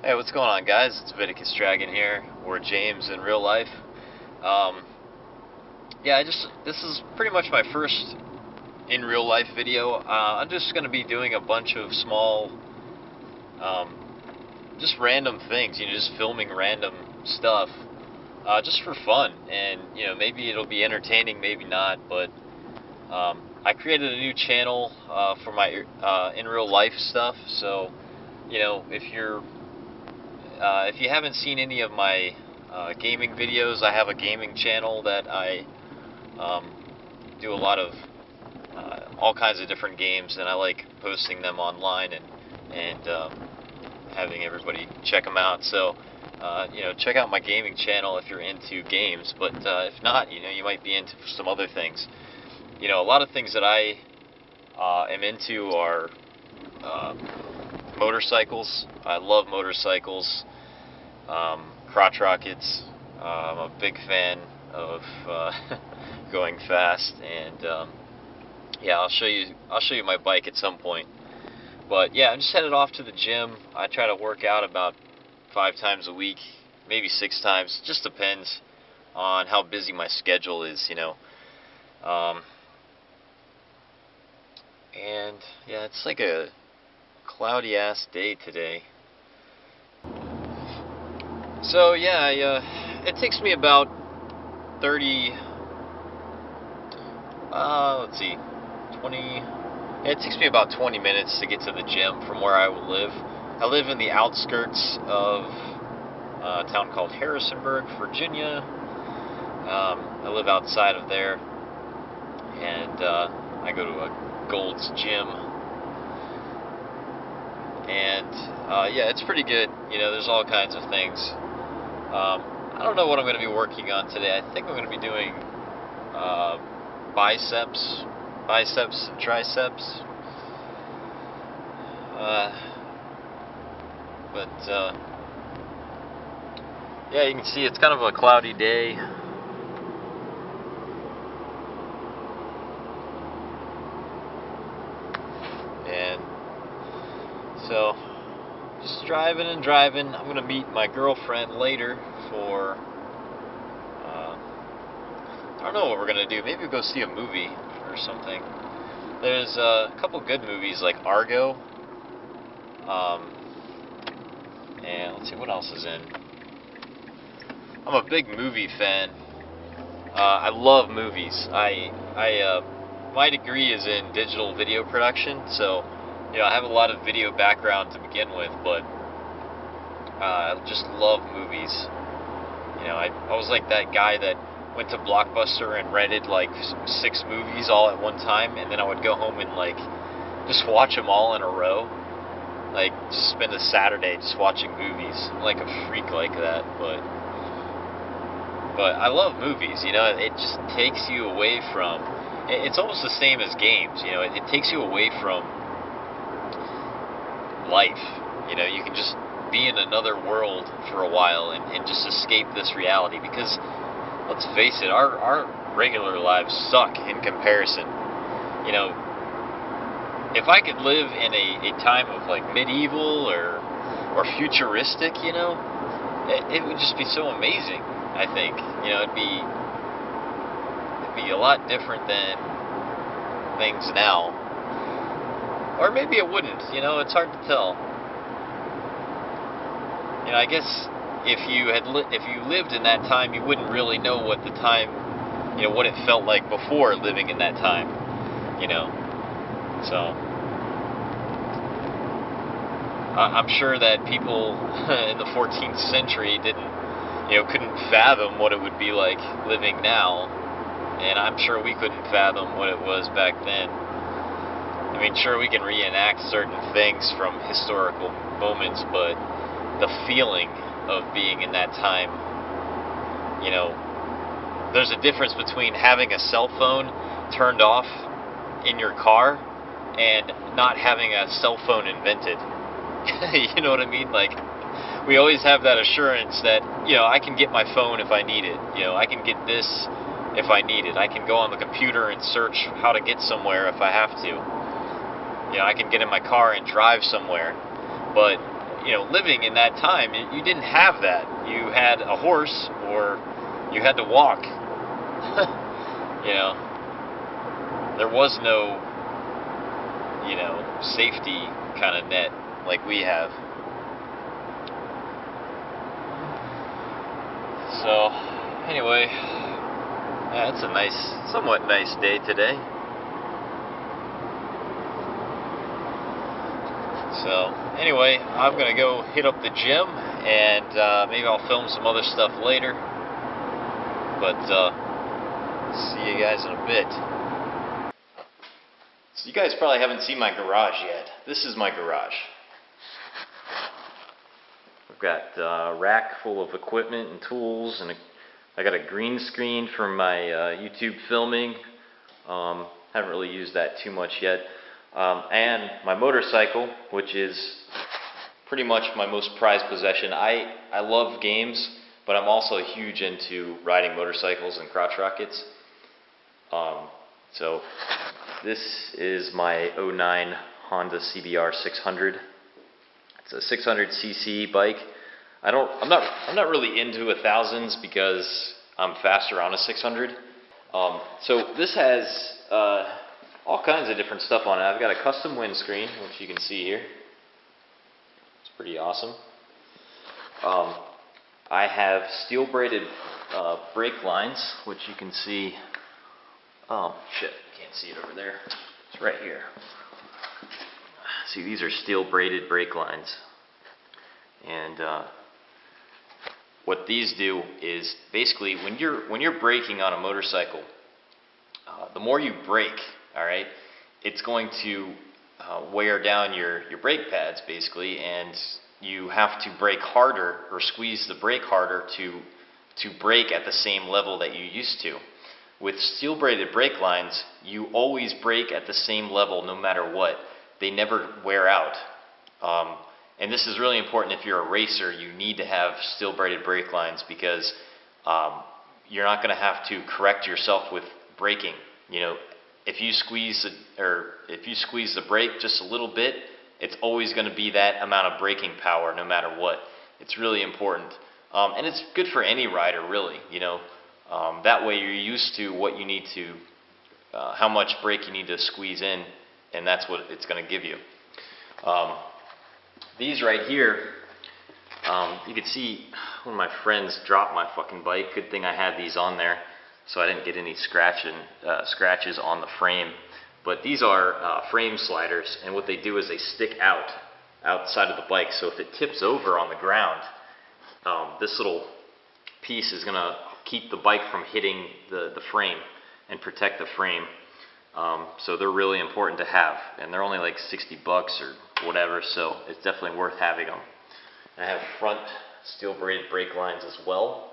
Hey, what's going on, guys? It's Viticus Dragon here, or James in real life. Um, yeah, this is pretty much my first in real life video. I'm just going to be doing a bunch of small, just random things, just filming random stuff, just for fun. And, maybe it'll be entertaining, maybe not, but I created a new channel for my in real life stuff, so, if you haven't seen any of my gaming videos, I have a gaming channel that I do a lot of all kinds of different games, and I like posting them online and having everybody check them out. So, check out my gaming channel if you're into games, but if not, you might be into some other things. A lot of things that I am into are motorcycles. I love motorcycles, crotch rockets. I'm a big fan of going fast, and yeah, I'll show you my bike at some point. But yeah, I'm just headed off to the gym. I try to work out about 5 times a week, maybe 6 times. Just depends on how busy my schedule is, and yeah, it's like a cloudy ass day today. So yeah, it takes me about 30, let's see, 20, it takes me about 20 minutes to get to the gym from where I live. I live in the outskirts of a town called Harrisonburg, Virginia. I live outside of there, and I go to a Gold's Gym. And yeah, it's pretty good. There's all kinds of things. I don't know what I'm going to be working on today. I think I'm going to be doing biceps, and triceps. But yeah, you can see it's kind of a cloudy day. And so, just driving and driving. I'm going to meet my girlfriend later for, I don't know what we're going to do. Maybe we'll go see a movie or something. There's a couple good movies like Argo. And let's see, what else is in? I'm a big movie fan. I love movies. My degree is in digital video production, so I have a lot of video background to begin with, but I just love movies. I was like that guy that went to Blockbuster and rented like 6 movies all at one time, and then I would go home and like just watch them all in a row. Like, just spend a Saturday just watching movies. I'm like a freak like that, but I love movies. It just takes you away from. It's almost the same as games. It takes you away from life. You can just be in another world for a while and just escape this reality, because let's face it, our regular lives suck in comparison. If I could live in a time of like medieval or futuristic, it would just be so amazing. I think it'd be a lot different than things now, or maybe it wouldn't. It's hard to tell. I guess if you lived in that time, you wouldn't really know what the time, what it felt like before living in that time. So I'm sure that people in the 14th century couldn't fathom what it would be like living now, and I'm sure we couldn't fathom what it was back then. I mean, sure, we can reenact certain things from historical moments, but the feeling of being in that time, there's a difference between having a cell phone turned off in your car and not having a cell phone invented. You know what I mean? Like, we always have that assurance that, I can get my phone if I need it. I can get this if I need it. I can go on the computer and search how to get somewhere if I have to. I can get in my car and drive somewhere. But, living in that time, you didn't have that. You had a horse, or you had to walk. There was no, safety kind of net like we have. So, anyway, yeah, it's a somewhat nice day today. So, anyway, I'm going to go hit up the gym, and maybe I'll film some other stuff later. But, see you guys in a bit. So, you guys probably haven't seen my garage yet. This is my garage. I've got a rack full of equipment and tools, and I got a green screen for my YouTube filming. Haven't really used that too much yet. And my motorcycle, which is pretty much my most prized possession. I love games, but I'm also huge into riding motorcycles and crotch rockets. So this is my 09 Honda CBR 600. It's a 600cc bike. I'm not really into 1000s because I'm faster on a 600. So this has all kinds of different stuff on it. I've got a custom windscreen, which you can see here. It's pretty awesome. I have steel braided brake lines, which you can see. Oh shit, can't see it over there. It's right here. See, these are steel braided brake lines, and what these do is basically when you're braking on a motorcycle, the more you brake, all right, it's going to wear down your brake pads basically, and you have to brake harder or squeeze the brake harder to brake at the same level that you used to. With steel braided brake lines, you always brake at the same level no matter what. They never wear out. And this is really important if you're a racer. You need to have steel braided brake lines because you're not going to have to correct yourself with braking. If you squeeze the brake just a little bit, it's always going to be that amount of braking power no matter what. It's really important. And it's good for any rider, really. That way you're used to what you need to, how much brake you need to squeeze in, and that's what it's going to give you. These right here, you can see one of my friends dropped my fucking bike. Good thing I had these on there, so I didn't get any scratches on the frame. But these are frame sliders, and what they do is they stick outside of the bike. So if it tips over on the ground, this little piece is going to keep the bike from hitting the frame and protect the frame. So they're really important to have, and they're only like $60 or whatever, so it's definitely worth having them. And I have front steel braided brake lines as well.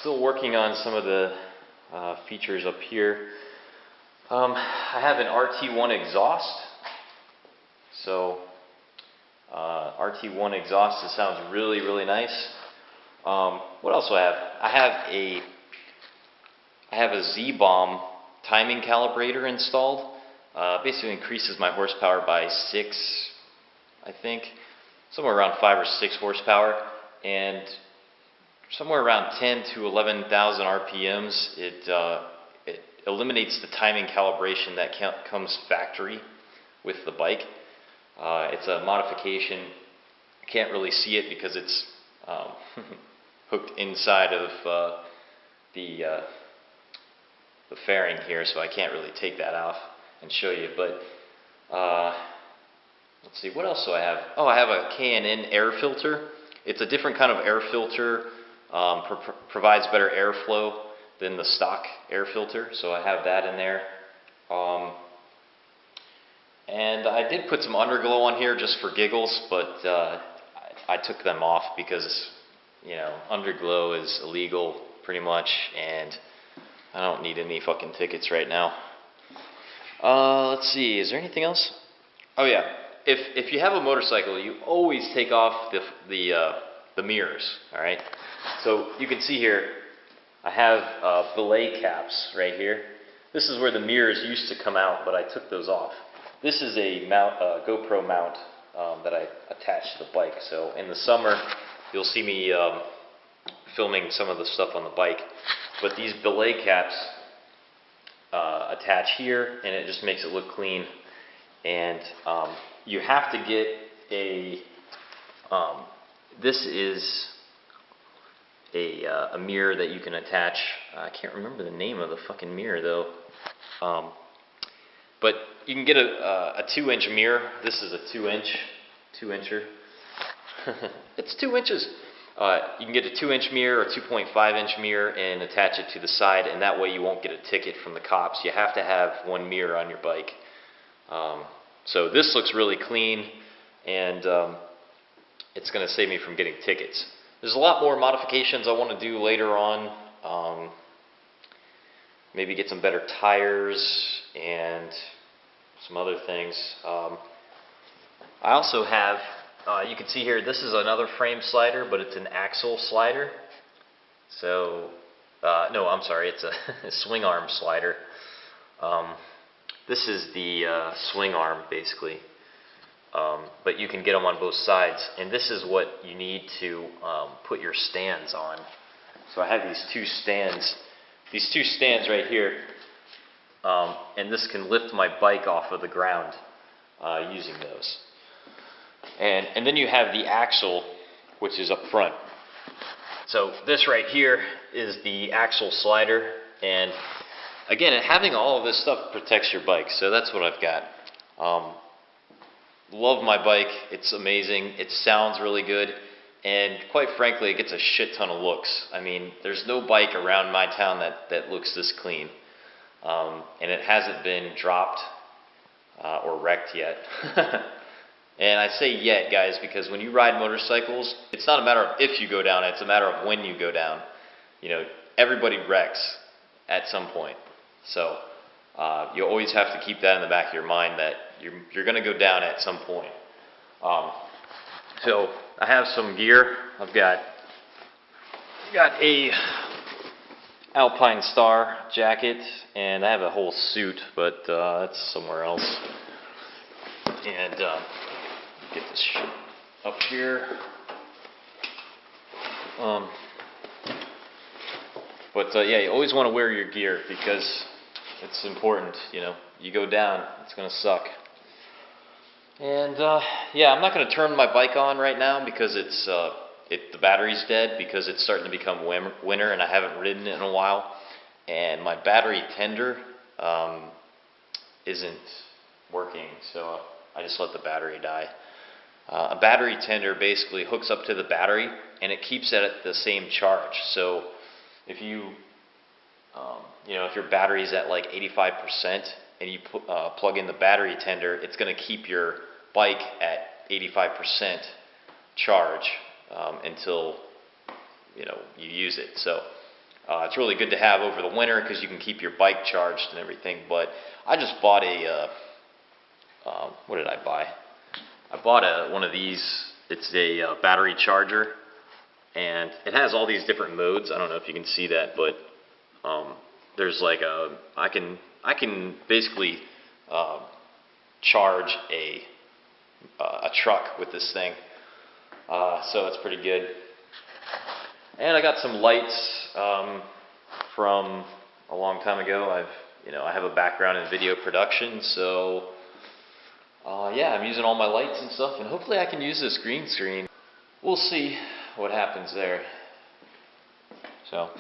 Still working on some of the features up here. I have an RT1 exhaust. So RT1 exhaust, it sounds really, really nice. What else do I have? I have a Z-Bomb timing calibrator installed. Basically increases my horsepower by 6, I think. Somewhere around 5 or 6 horsepower. And somewhere around 10 to 11,000 RPMs, it eliminates the timing calibration that comes factory with the bike. It's a modification. I can't really see it because it's hooked inside of the fairing here, so I can't really take that off and show you. But let's see, what else do I have? Oh, I have a K&N air filter. It's a different kind of air filter. Provides better airflow than the stock air filter, so I have that in there. And I did put some underglow on here just for giggles, but I took them off because, underglow is illegal pretty much, and I don't need any fucking tickets right now. Let's see, is there anything else? Oh yeah, if you have a motorcycle, you always take off the mirrors, alright? So you can see here, I have belay caps right here. This is where the mirrors used to come out, but I took those off. this is a mount, GoPro mount that I attached to the bike. So in the summer, you'll see me filming some of the stuff on the bike. But these belay caps attach here, and it just makes it look clean. And you have to get a, this is a mirror that you can attach. I can't remember the name of the fucking mirror though. But you can get a 2-inch mirror. This is a 2-incher. It's 2 inches. You can get a 2-inch mirror or 2.5-inch mirror and attach it to the side, and that way you won't get a ticket from the cops. You have to have one mirror on your bike. So this looks really clean, and it's going to save me from getting tickets. There's a lot more modifications I want to do later on. Maybe get some better tires and some other things. I also have, you can see here, this is another frame slider, but it's an axle slider. So, no, I'm sorry, it's a swing arm slider. This is the swing arm, basically. But you can get them on both sides, and this is what you need to put your stands on. So I have these two stands right here, and this can lift my bike off of the ground using those. And then you have the axle, which is up front. So this right here is the axle slider, and again, having all of this stuff protects your bike, so that's what I've got. Love my bike, it's amazing, it sounds really good, and quite frankly, it gets a shit ton of looks. I mean, there's no bike around my town that looks this clean, and it hasn't been dropped or wrecked yet. And I say yet, guys, because when you ride motorcycles, it's not a matter of if you go down, it's a matter of when you go down. You know, everybody wrecks at some point. So you always have to keep that in the back of your mind, that you're going to go down at some point. So I have some gear. I've got a Alpine Star jacket, and I have a whole suit, but that's somewhere else. And get this shit up here. Yeah, you always want to wear your gear because it's important. You know, you go down, it's gonna suck. And yeah, I'm not gonna turn my bike on right now because the battery's dead, because it's starting to become winter and I haven't ridden it in a while, and my battery tender isn't working, so I just let the battery die. A battery tender basically hooks up to the battery and it keeps it at the same charge. So if you if your battery's at like 85% and you plug in the battery tender, it's going to keep your bike at 85% charge until you use it. So it's really good to have over the winter because you can keep your bike charged and everything. But I just bought what did I buy? I bought one of these. It's a battery charger, and it has all these different modes. I don't know if you can see that, but there's like I can basically charge a truck with this thing, so it's pretty good. And I got some lights from a long time ago. I have a background in video production, so yeah, I'm using all my lights and stuff, and hopefully I can use this green screen. We'll see what happens there. So.